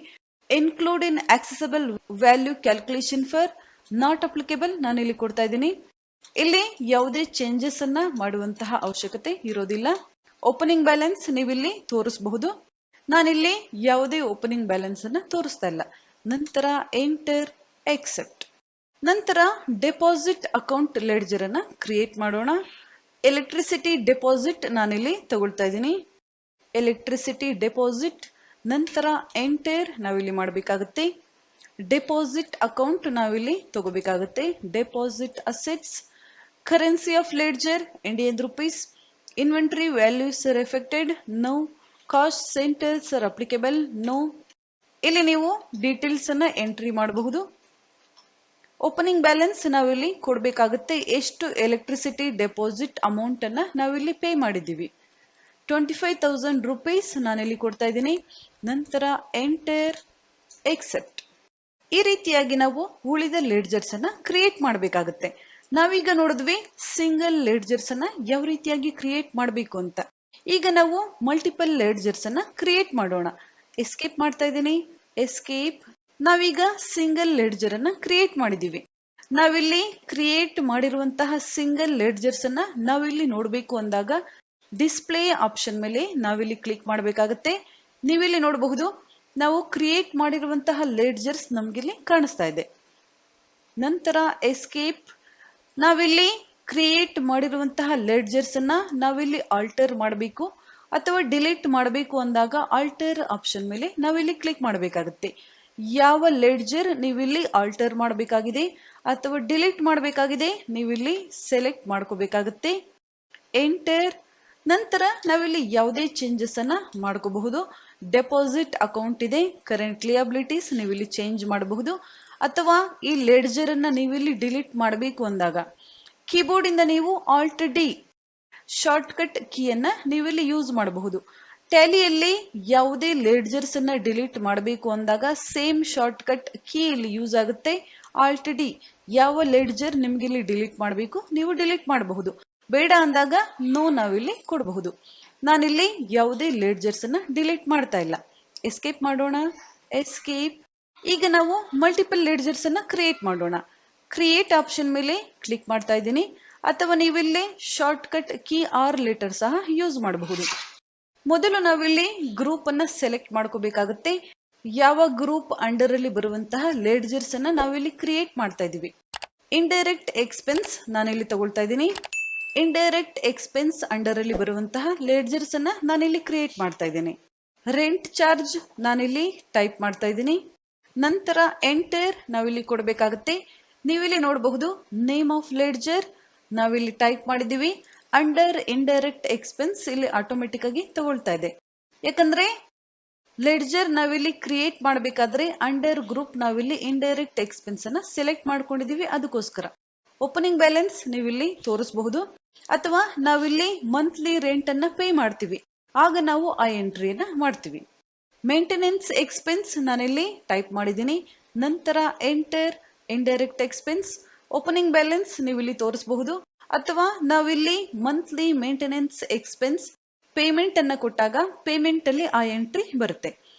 Include in assessable value calculation for not applicable, ನಾನಿಲ್ಲಿ ಕೊಡ್ತಾ ಇದ್ದೀನಿ. ಇಲ್ಲಿ ಯಾವುದೇ ಚೇಂಜಸ್ ಅನ್ನ ಮಾಡುವಂತಹ ಅವಶ್ಯಕತೆ ಇರೋದಿಲ್ಲ. ಓಪನಿಂಗ್ ಬ್ಯಾಲೆನ್ಸ್ ನೀವಿಲ್ಲಿ ತೋರಿಸಬಹುದು. ನಾನಿಲ್ಲಿ ಯಾವುದೇ ಓಪನಿಂಗ್ ಬ್ಯಾಲೆನ್ಸ್ ಅನ್ನ ತೋರಿಸ್ತಾ ಇಲ್ಲ. ನಂತರ ಎಂಟರ್ ಎಕ್ಸೆಪ್ಟ್. ನಂತರ ಡೆಪಾಸಿಟ್ ಅಕೌಂಟ್ ಲೆಡ್ಜರ್ ಅನ್ನ ಕ್ರಿಯೇಟ್ ಮಾಡೋಣ. ಎಲೆಕ್ಟ್ರಿಸಿಟಿ ಡೆಪಾಸಿಟ್ ನಾನಿಲ್ಲಿ ತಗೊಳ್ತಾ ಇದ್ದೀನಿ. Electricity deposit. ನಂತರ ಎಂಟರ್ ನಾವಿಲ್ಲಿ ಮಾಡಬೇಕಾಗುತ್ತೆ. ಡೆಪಾಸಿಟ್ ಅಕೌಂಟ್ ನಾವಿಲ್ಲಿ ತಗೋಬೇಕಾಗುತ್ತೆ. Deposit assets, currency of ledger Indian rupees, inventory values reflected no, cost centres are applicable no. ಇಲ್ಲಿ ನೀವು ಡೀಟೇಲ್ಸ್ ಅನ್ನ ಎಂಟ್ರಿ ಮಾಡಬಹುದು. ಓಪನಿಂಗ್ ಬ್ಯಾಲೆನ್ಸ್ ನಾವಿಲ್ಲಿ ಕೊಡಬೇಕಾಗುತ್ತೆ. ಎಷ್ಟು ಎಲೆಕ್ಟ್ರಿಸಿಟಿ ಡೆಪಾಸಿಟ್ ಅಮೌಂಟ್ ಅನ್ನ ನಾವಿಲ್ಲಿ ಪೇ ಮಾಡಿದ್ದೀವಿ. 25,000 ರೂಪೀಸ್ ನಾನಿಲ್ಲಿ ಕೊಡ್ತಾ ಇದ್ದೀನಿ. ನಂತರ ಎಂಟರ್ ಎಕ್ಸೆಪ್ಟ್. ಈ ರೀತಿಯಾಗಿ ನಾವು ಉಳಿದ ಲೆಡ್ಜರ್ಸ್ ಅನ್ನ ಕ್ರಿಯೇಟ್ ಮಾಡಬೇಕಾಗುತ್ತೆ. ನಾವೀಗ ನೋಡಿದ್ವಿ ಸಿಂಗಲ್ ಲೆಡ್ಜರ್ಸ್ ಅನ್ನ ಯಾವ ರೀತಿಯಾಗಿ ಕ್ರಿಯೇಟ್ ಮಾಡಬೇಕು ಅಂತ. ಈಗ ನಾವು ಮಲ್ಟಿಪಲ್ ಲೆಡ್ಜರ್ಸ್ ಅನ್ನ ಕ್ರಿಯೇಟ್ ಮಾಡೋಣ. ಎಸ್ಕೇಪ್ ಮಾಡ್ತಾ ಇದ್ದೀನಿ. ಎಸ್ಕೇಪ್. ನಾವೀಗ ಸಿಂಗಲ್ ಲೆಡ್ಜರ್ ಅನ್ನ ಕ್ರಿಯೇಟ್ ಮಾಡಿದೀವಿ. ನಾವಿಲ್ಲಿ ಕ್ರಿಯೇಟ್ ಮಾಡಿರುವಂತಹ ಸಿಂಗಲ್ ಲೆಡ್ಜರ್ಸ್ ಅನ್ನ ನಾವಿಲ್ಲಿ ನೋಡಬೇಕು ಅಂದಾಗ ಡಿಸ್ಪ್ಲೇ ಆಪ್ಷನ್ ಮೇಲೆ ನಾವಿಲ್ಲಿ ಕ್ಲಿಕ್ ಮಾಡಬೇಕಾಗುತ್ತೆ. ನೀವಿಲ್ಲಿ ನೋಡಬಹುದು ನಾವು ಕ್ರಿಯೇಟ್ ಮಾಡಿರುವಂತಹ ಲೆಡ್ಜರ್ಸ್ ನಮ್ಗಿಲ್ಲಿ ಕಾಣಿಸ್ತಾ ಇದೆ. ನಂತರ ಎಸ್ಕೇಪ್. ನಾವಿಲ್ಲಿ ಕ್ರಿಯೇಟ್ ಮಾಡಿರುವಂತಹ ಲೆಡ್ಜರ್ಸ್ ಅನ್ನ ನಾವಿಲ್ಲಿ ಆಲ್ಟರ್ ಮಾಡಬೇಕು ಅಥವಾ ಡಿಲೀಟ್ ಮಾಡಬೇಕು ಅಂದಾಗ ಆಲ್ಟರ್ ಆಪ್ಷನ್ ಮೇಲೆ ನಾವಿಲ್ಲಿ ಕ್ಲಿಕ್ ಮಾಡಬೇಕಾಗುತ್ತೆ. ಯಾವ ಲೆಡ್ಜರ್ ನೀವಿಲ್ಲಿ ಆಲ್ಟರ್ ಮಾಡಬೇಕಾಗಿದೆ ಅಥವಾ ಡಿಲೀಟ್ ಮಾಡಬೇಕಾಗಿದೆ ನೀವಿಲ್ಲಿ ಸೆಲೆಕ್ಟ್ ಮಾಡ್ಕೋಬೇಕಾಗುತ್ತೆ. ಎಂಟರ್. ನಂತರ ನಾವಿಲ್ಲಿ ಯಾವುದೇ ಚೇಂಜಸ್ ಅನ್ನ ಮಾಡ್ಕೋಬಹುದು. ಡೆಪಾಸಿಟ್ ಅಕೌಂಟ್ ಇದೆ, ಕರೆಂಟ್ ಲಿಯಬಿಲಿಟೀಸ್ ನೀವು ಇಲ್ಲಿ ಚೇಂಜ್ ಮಾಡಬಹುದು. ಅಥವಾ ಈ ಲೆಡ್ಜರ್ ಅನ್ನ ನೀವು ಇಲ್ಲಿ ಡಿಲೀಟ್ ಮಾಡಬೇಕು ಅಂದಾಗ ಕೀಬೋರ್ಡ್ ಇಂದ ನೀವು ಆಲ್ಟ್ ಡಿ ಶಾರ್ಟ್ ಕಟ್ ಕೀಯನ್ನ ನೀವಿಲ್ಲಿ ಯೂಸ್ ಮಾಡಬಹುದು. ಟ್ಯಾಲಿಯಲ್ಲಿ ಯಾವುದೇ ಲೆಡ್ಜರ್ಸ್ ಅನ್ನ ಡಿಲೀಟ್ ಮಾಡಬೇಕು ಅಂದಾಗ ಸೇಮ್ ಶಾರ್ಟ್ ಕಟ್ ಕೀ ಇಲ್ಲಿ ಯೂಸ್ ಆಗುತ್ತೆ. ಆಲ್ಟ್ ಡಿ ಯಾವ ಲೆಡ್ಜರ್ ನಿಮ್ಗೆ ಇಲ್ಲಿ ಡಿಲೀಟ್ ಮಾಡಬೇಕು ನೀವು ಡಿಲೀಟ್ ಮಾಡಬಹುದು. ಬೇಡ ಅಂದಾಗ ನೋ ನಾವಿಲ್ಲಿ ಕೊಡಬಹುದು. ನಾನಿಲ್ಲಿ ಯಾವುದೇ ಲೆಡ್ಜರ್ಸ್ ಅನ್ನ ಡಿಲೀಟ್ ಮಾಡ್ತಾ ಇಲ್ಲ. ಎಸ್ಕೇಪ್ ಮಾಡೋಣ. ಎಸ್ಕೇಪ್. ಈಗ ನಾವು ಮಲ್ಟಿಪಲ್ ಲೆಡ್ಜರ್ಸ್ ಅನ್ನ ಕ್ರಿಯೇಟ್ ಮಾಡೋಣ. ಕ್ರಿಯೇಟ್ ಆಪ್ಷನ್ ಮೇಲೆ ಕ್ಲಿಕ್ ಮಾಡ್ತಾ ಇದ್ದೀನಿ. ಅಥವಾ ನೀವಿಲ್ಲಿ shortcut key R letter ಸಹ ಯೂಸ್ ಮಾಡಬಹುದು. ಮೊದಲು ನಾವಿಲ್ಲಿ ಗ್ರೂಪ್ ಅನ್ನ ಸೆಲೆಕ್ಟ್ ಮಾಡ್ಕೋಬೇಕಾಗುತ್ತೆ. ಯಾವ ಗ್ರೂಪ್ ಅಂಡರ್ ಅಲ್ಲಿ ಬರುವಂತಹ ಲೆಡ್ಜರ್ಸ್ ಅನ್ನ ನಾವಿಲ್ಲಿ ಕ್ರಿಯೇಟ್ ಮಾಡ್ತಾ ಇದೀವಿ. ಇಂಡೈರೆಕ್ಟ್ ಎಕ್ಸ್ಪೆನ್ಸ್ ನಾನಿಲ್ಲಿ ತಗೊಳ್ತಾ ಇದ್ದೀನಿ. ಇಂಡೈರೆಕ್ಟ್ ಎಕ್ಸ್ಪೆನ್ಸ್ ಅಂಡರ್ ಅಲ್ಲಿ ಬರುವಂತಹ ಲೆಡ್ಜರ್ಸ್ ಅನ್ನ ನಾನಿಲ್ಲಿ ಕ್ರಿಯೇಟ್ ಮಾಡ್ತಾ ಇದ್ದೀನಿ. ರೆಂಟ್ ಚಾರ್ಜ್ ನಾನಿಲ್ಲಿ ಟೈಪ್ ಮಾಡ್ತಾ ಇದ್ದೀನಿ. ನಂತರ ಎಂಟರ್ ನಾವಿಲ್ಲಿ ಕೊಡಬೇಕಾಗುತ್ತೆ. ನೀವಿಲ್ಲಿ ನೋಡಬಹುದು ನೇಮ್ ಆಫ್ ಲೆಡ್ಜರ್ ನಾವಿಲ್ಲಿ ಟೈಪ್ ಮಾಡಿದೀವಿ. ಅಂಡರ್ ಇಂಡೈರೆಕ್ಟ್ ಎಕ್ಸ್ಪೆನ್ಸ್ ಇಲ್ಲಿ ಆಟೋಮೆಟಿಕ್ ಆಗಿ ತಗೊಳ್ತಾ ಇದೆ. ಯಾಕಂದ್ರೆ ಲೆಡ್ಜರ್ ನಾವಿಲ್ಲಿ ಕ್ರಿಯೇಟ್ ಮಾಡಬೇಕಾದ್ರೆ ಅಂಡರ್ ಗ್ರೂಪ್ ನಾವಿಲ್ಲಿ ಇಂಡೈರೆಕ್ಟ್ ಎಕ್ಸ್ಪೆನ್ಸ್ ಅನ್ನ ಸೆಲೆಕ್ಟ್ ಮಾಡ್ಕೊಂಡಿದೀವಿ, ಅದಕ್ಕೋಸ್ಕರ. ಓಪನಿಂಗ್ ಬ್ಯಾಲೆನ್ಸ್ ನೀವಿಲ್ಲಿ ತೋರಿಸಬಹುದು. ಅಥವಾ ನಾವಿಲ್ಲಿ ಮಂತ್ಲಿ ರೆಂಟ್ ಅನ್ನ ಪೇ ಮಾಡ್ತೀವಿ, ಆಗ ನಾವು ಆ ಎಂಟ್ರಿಯನ್ನ ಮಾಡ್ತೀವಿ. ಮೇಂಟೆನೆನ್ಸ್ ಎಕ್ಸ್ಪೆನ್ಸ್ ನಾನಿಲ್ಲಿ ಟೈಪ್ ಮಾಡಿದ್ದೀನಿ. ನಂತರ enter indirect expense. Opening balance ನೀವಿಲ್ಲಿ ತೋರಿಸಬಹುದು. ಅಥವಾ ನಾವಿಲ್ಲಿ ಮಂತ್ಲಿ ಮೇಂಟೆನೆನ್ಸ್ ಎಕ್ಸ್ಪೆನ್ಸ್ ಪೇಮೆಂಟ್ ಅನ್ನ ಕೊಟ್ಟಾಗ ಪೇಮೆಂಟ್ ಅಲ್ಲಿ ಆ ಎಂಟ್ರಿ ಬರುತ್ತೆ.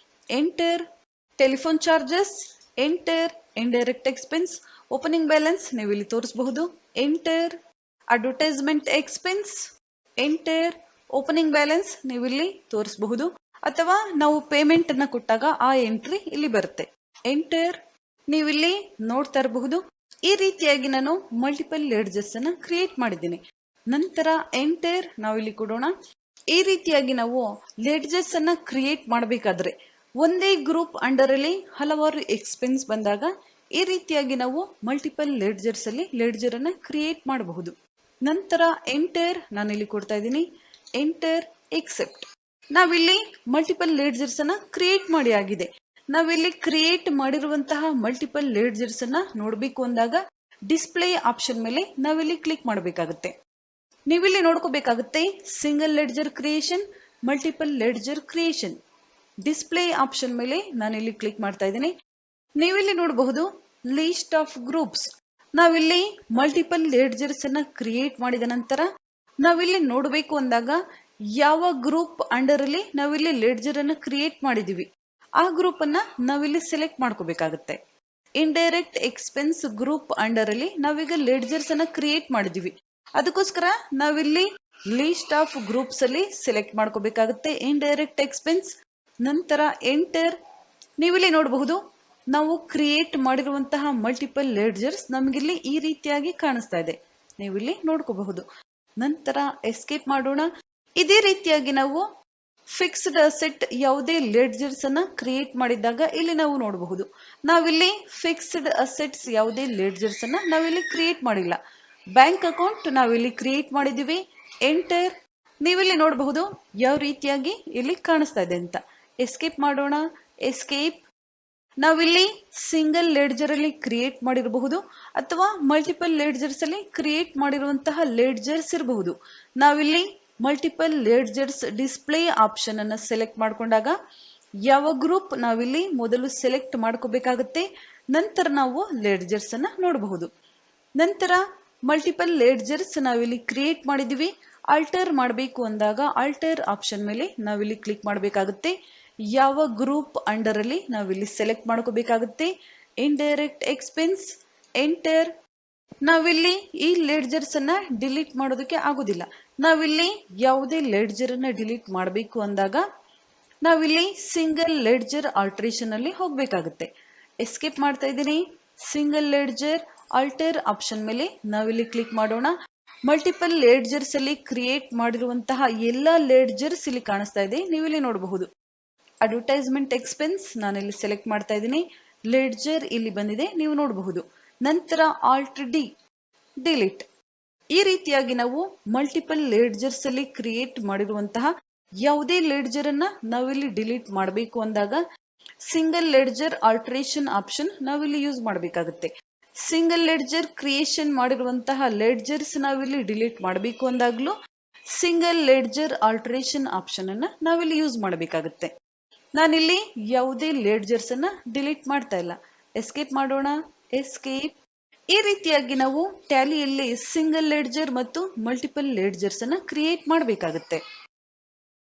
Enter telephone charges. Enter indirect expense. Opening balance ನೀವಿಲ್ಲಿ ತೋರಿಸಬಹುದು. Enter advertisement expense. Enter opening balance ನೀವಿಲ್ಲಿ ತೋರಿಸಬಹುದು. ಅಥವಾ ನಾವು ಪೇಮೆಂಟ್ ಅನ್ನ ಕೊಟ್ಟಾಗ ಆ ಎಂಟ್ರಿ ಇಲ್ಲಿ ಬರುತ್ತೆ. ಎಂಟರ್ ನೀವಿಲ್ಲಿ ನೋಡ್ತಾ ಇರಬಹುದು. ಈ ರೀತಿಯಾಗಿ ನಾನು ಮಲ್ಟಿಪಲ್ ಲೆಡ್ಜರ್ಸ್ ಅನ್ನ ಕ್ರಿಯೇಟ್ ಮಾಡಿದ್ದೀನಿ. ನಂತರ ಎಂಟರ್ ನಾವಿಲ್ಲಿ ಕೊಡೋಣ. ಈ ರೀತಿಯಾಗಿ ನಾವು ಲೆಡ್ಜರ್ಸ್ ಅನ್ನ ಕ್ರಿಯೇಟ್ ಮಾಡಬೇಕಾದ್ರೆ ಒಂದೇ ಗ್ರೂಪ್ ಅಂಡರ್ ಅಲ್ಲಿ ಹಲವಾರು ಎಕ್ಸ್ಪೆನ್ಸ್ ಬಂದಾಗ ಈ ರೀತಿಯಾಗಿ ನಾವು ಮಲ್ಟಿಪಲ್ ಲೆಡ್ಜರ್ಸ್ ಅಲ್ಲಿ ಲೆಡ್ಜರ್ ಅನ್ನ ಕ್ರಿಯೇಟ್ ಮಾಡಬಹುದು. ನಂತರ ಎಂಟರ್ ನಾನಿಲ್ಲಿ ಕೊಡ್ತಾ ಇದ್ದೀನಿ. Enter accept. ನಾವಿಲ್ಲಿ ಮಲ್ಟಿಪಲ್ ಲೆಡ್ಜರ್ಸ್ ಅನ್ನ ಕ್ರಿಯೇಟ್ ಮಾಡಿ ಆಗಿದೆ. ನಾವಿಲ್ಲಿ ಕ್ರಿಯೇಟ್ ಮಾಡಿರುವಂತಹ ಮಲ್ಟಿಪಲ್ ಲೆಡ್ಜರ್ಸ್ ಅನ್ನ ನೋಡಬೇಕು ಅಂದಾಗ ಡಿಸ್ಪ್ಲೇ ಆಪ್ಷನ್ ಮೇಲೆ ನಾವಿಲ್ಲಿ ಕ್ಲಿಕ್ ಮಾಡಬೇಕಾಗುತ್ತೆ. ನೀವಿಲ್ಲಿ ನೋಡ್ಕೋಬೇಕಾಗುತ್ತೆ single ledger creation, multiple ledger creation. Display option ಮೇಲೆ ನಾನಿಲ್ಲಿ ಕ್ಲಿಕ್ ಮಾಡ್ತಾ ಇದ್ದೀನಿ. ನೀವಿಲ್ಲಿ ನೋಡಬಹುದು ಲಿಸ್ಟ್ ಆಫ್ ಗ್ರೂಪ್ಸ್. ನಾವಿಲ್ಲಿ ಮಲ್ಟಿಪಲ್ ಲೆಡ್ಜರ್ಸ್ ಅನ್ನ ಕ್ರಿಯೇಟ್ ಮಾಡಿದ ನಂತರ ನಾವಿಲ್ಲಿ ನೋಡಬೇಕು ಅಂದಾಗ ಯಾವ ಗ್ರೂಪ್ ಅಂಡರ್ ಅಲ್ಲಿ ನಾವಿಲ್ಲಿ ಲೆಡ್ಜರ್ ಅನ್ನ ಕ್ರಿಯೇಟ್ ಮಾಡಿದೀವಿ ಆ ಗ್ರೂಪ್ ಅನ್ನ ನಾವಿಲ್ಲಿ ಸೆಲೆಕ್ಟ್ ಮಾಡ್ಕೋಬೇಕಾಗುತ್ತೆ. ಇಂಡೈರೆಕ್ಟ್ ಎಕ್ಸ್ಪೆನ್ಸ್ ಗ್ರೂಪ್ ಅಂಡರ್ ಅಲ್ಲಿ ನಾವೀಗ ಲೆಡ್ಜರ್ಸ್ ಅನ್ನ ಕ್ರಿಯೇಟ್ ಮಾಡಿದೀವಿ, ಅದಕ್ಕೋಸ್ಕರ ನಾವಿಲ್ಲಿ ಲಿಸ್ಟ್ ಆಫ್ ಗ್ರೂಪ್ಸ್ ಅಲ್ಲಿ ಸೆಲೆಕ್ಟ್ ಮಾಡ್ಕೋಬೇಕಾಗುತ್ತೆ ಇಂಡೈರೆಕ್ಟ್ ಎಕ್ಸ್ಪೆನ್ಸ್. ನಂತರ ಎಂಟರ್. ನೀವಿಲ್ಲಿ ನೋಡಬಹುದು ನಾವು ಕ್ರಿಯೇಟ್ ಮಾಡಿರುವಂತಹ ಮಲ್ಟಿಪಲ್ ಲೆಡ್ಜರ್ಸ್ ನಮಗಿಲ್ಲಿ ಈ ರೀತಿಯಾಗಿ ಕಾಣಿಸ್ತಾ ಇದೆ, ನೀವಿಲ್ಲಿ ನೋಡ್ಕೋಬಹುದು. ನಂತರ ಎಸ್ಕೇಪ್ ಮಾಡೋಣ. ಇದೇ ರೀತಿಯಾಗಿ ನಾವು ಫಿಕ್ಸ್ಡ್ ಅಸೆಟ್ ಯಾವುದೇ ಲೆಡ್ಜರ್ಸ್ ಅನ್ನ ಕ್ರಿಯೇಟ್ ಮಾಡಿದಾಗ ಇಲ್ಲಿ ನಾವು ನೋಡಬಹುದು. ನಾವಿಲ್ಲಿ ಫಿಕ್ಸ್ಡ್ ಅಸೆಟ್ಸ್ ಯಾವುದೇ ಲೆಡ್ಜರ್ಸ್ ಅನ್ನ ನಾವಿಲ್ಲಿ ಕ್ರಿಯೇಟ್ ಮಾಡಿಲ್ಲ. ಬ್ಯಾಂಕ್ ಅಕೌಂಟ್ ನಾವಿಲ್ಲಿ ಕ್ರಿಯೇಟ್ ಮಾಡಿದೀವಿ. ಎಂಟರ್. ನೀವಿಲ್ಲಿ ನೋಡಬಹುದು ಯಾವ ರೀತಿಯಾಗಿ ಇಲ್ಲಿ ಕಾಣಿಸ್ತಾ ಇದೆ ಅಂತ. ಎಸ್ಕೇಪ್ ಮಾಡೋಣ. ಎಸ್ಕೇಪ್. ನಾವಿಲ್ಲಿ ಸಿಂಗಲ್ ಲೆಡ್ಜರ್ ಅಲ್ಲಿ ಕ್ರಿಯೇಟ್ ಮಾಡಿರಬಹುದು ಅಥವಾ ಮಲ್ಟಿಪಲ್ ಲೆಡ್ಜರ್ಸ್ ಅಲ್ಲಿ ಕ್ರಿಯೇಟ್ ಮಾಡಿರುವಂತಹ ಲೆಡ್ಜರ್ಸ್ ಇರಬಹುದು. ನಾವಿಲ್ಲಿ ಮಲ್ಟಿಪಲ್ ಲೆಡ್ಜರ್ಸ್ ಡಿಸ್ಪ್ಲೇ ಆಪ್ಷನ್ ಅನ್ನ ಸೆಲೆಕ್ಟ್ ಮಾಡ್ಕೊಂಡಾಗ ಯಾವ ಗ್ರೂಪ್ ನಾವಿಲ್ಲಿ ಮೊದಲು ಸೆಲೆಕ್ಟ್ ಮಾಡ್ಕೋಬೇಕಾಗುತ್ತೆ, ನಂತರ ನಾವು ಲೆಡ್ಜರ್ಸ್ ಅನ್ನ ನೋಡಬಹುದು. ನಂತರ ಮಲ್ಟಿಪಲ್ ಲೆಡ್ಜರ್ಸ್ ನಾವಿಲ್ಲಿ ಕ್ರಿಯೇಟ್ ಮಾಡಿದೀವಿ. ಆಲ್ಟರ್ ಮಾಡಬೇಕು ಅಂದಾಗ ಆಲ್ಟರ್ ಆಪ್ಷನ್ ಮೇಲೆ ನಾವಿಲ್ಲಿ ಕ್ಲಿಕ್ ಮಾಡಬೇಕಾಗುತ್ತೆ. ಯಾವ ಗ್ರೂಪ್ ಅಂಡರ್ ಅಲ್ಲಿ ನಾವಿಲ್ಲಿ ಸೆಲೆಕ್ಟ್ ಮಾಡ್ಕೋಬೇಕಾಗುತ್ತೆ ಇಂಡೈರೆಕ್ಟ್ ಎಕ್ಸ್ಪೆನ್ಸ್. ಎಂಟರ್. ನಾವಿಲ್ಲಿ ಈ ಲೆಡ್ಜರ್ಸ್ ಅನ್ನ ಡಿಲೀಟ್ ಮಾಡೋದಕ್ಕೆ ಆಗೋದಿಲ್ಲ. ನಾವಿಲ್ಲಿ ಯಾವುದೇ ಲೆಡ್ಜರ್ ಅನ್ನ ಡಿಲೀಟ್ ಮಾಡಬೇಕು ಅಂದಾಗ ನಾವಿಲ್ಲಿ ಸಿಂಗಲ್ ಲೆಡ್ಜರ್ ಆಲ್ಟ್ರೇಷನ್ ಅಲ್ಲಿ ಹೋಗ್ಬೇಕಾಗುತ್ತೆ. ಎಸ್ಕೇಪ್ ಮಾಡ್ತಾ ಇದ್ದೀನಿ. ಸಿಂಗಲ್ ಲೆಡ್ಜರ್ ಆಲ್ಟರ್ ಆಪ್ಷನ್ ಮೇಲೆ ನಾವಿಲ್ಲಿ ಕ್ಲಿಕ್ ಮಾಡೋಣ. ಮಲ್ಟಿಪಲ್ ಲೆಡ್ಜರ್ಸ್ ಅಲ್ಲಿ ಕ್ರಿಯೇಟ್ ಮಾಡಿರುವಂತಹ ಎಲ್ಲಾ ಲೆಡ್ಜರ್ಸ್ ಇಲ್ಲಿ ಕಾಣಿಸ್ತಾ ಇದೆ, ನೀವಿಲ್ಲಿ ನೋಡಬಹುದು. ಅಡ್ವರ್ಟೈಸ್ಮೆಂಟ್ ಎಕ್ಸ್ಪೆನ್ಸ್ ನಾನಿಲ್ಲಿ ಸೆಲೆಕ್ಟ್ ಮಾಡ್ತಾ ಇದ್ದೀನಿ. ಲೆಡ್ಜರ್ ಇಲ್ಲಿ ಬಂದಿದೆ, ನೀವು ನೋಡಬಹುದು. ನಂತರ ಆಲ್ಟ್ ಡಿ ಡಿಲೀಟ್. ಈ ರೀತಿಯಾಗಿ ನಾವು ಮಲ್ಟಿಪಲ್ ಲೆಡ್ಜರ್ಸ್ ಅಲ್ಲಿ ಕ್ರಿಯೇಟ್ ಮಾಡಿರುವಂತಹ ಯಾವುದೇ ಲೆಡ್ಜರ್ ಅನ್ನ ನಾವಿಲ್ಲಿ ಡಿಲೀಟ್ ಮಾಡಬೇಕು ಅಂದಾಗ ಸಿಂಗಲ್ ಲೆಡ್ಜರ್ ಆಲ್ಟ್ರೇಷನ್ ಆಪ್ಷನ್ ನಾವಿಲ್ಲಿ ಯೂಸ್ ಮಾಡಬೇಕಾಗುತ್ತೆ. ಸಿಂಗಲ್ ಲೆಡ್ಜರ್ ಕ್ರಿಯೇಷನ್ ಮಾಡಿರುವಂತಹ ಲೆಡ್ಜರ್ಸ್ ನಾವಿಲ್ಲಿ ಡಿಲೀಟ್ ಮಾಡಬೇಕು ಅಂದಾಗ್ಲೂ ಸಿಂಗಲ್ ಲೆಡ್ಜರ್ ಆಲ್ಟ್ರೇಷನ್ ಆಪ್ಷನ್ ಅನ್ನ ನಾವಿಲ್ಲಿ ಯೂಸ್ ಮಾಡಬೇಕಾಗುತ್ತೆ. ನಾನಿಲ್ಲಿ ಯಾವುದೇ ಲೆಡ್ಜರ್ಸ್ ಅನ್ನ ಡಿಲೀಟ್ ಮಾಡ್ತಾ ಇಲ್ಲ. ಎಸ್ಕೇಪ್ ಮಾಡೋಣ. ಎಸ್ಕೇಪ್. ಈ ರೀತಿಯಾಗಿ ನಾವು ಟ್ಯಾಲಿಯಲ್ಲಿ ಸಿಂಗಲ್ ಲೆಡ್ಜರ್ ಮತ್ತು ಮಲ್ಟಿಪಲ್ ಲೆಡ್ಜರ್ಸ್ ಅನ್ನ ಕ್ರಿಯೇಟ್ ಮಾಡಬೇಕಾಗುತ್ತೆ.